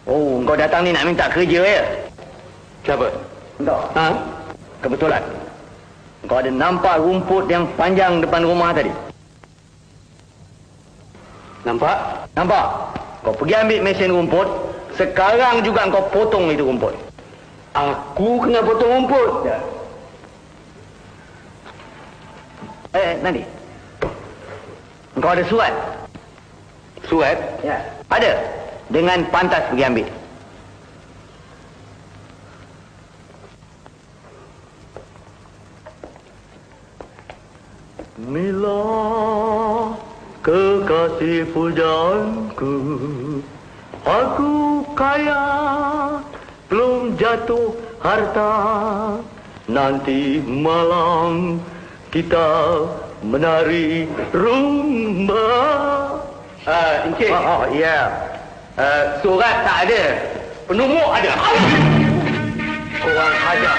Oh, kau datang ni nak minta kerja ya? Siapa? Tak. Ha? Kebetulan. Kau ada nampak rumput yang panjang depan rumah tadi? Nampak? Nampak? Kau pergi ambil mesin rumput, sekarang juga kau potong itu rumput. Aku kena potong rumput? Ya. Nanti. Kau ada surat? Surat? Ya. Ada. Dengan pantas pergi ambil. Mila kekasih pujaanku, aku kaya belum jatuh harta, nanti malam kita menari rumba. Encik. Ya. Surat tak ada. Penumuk ada. Orang ajar.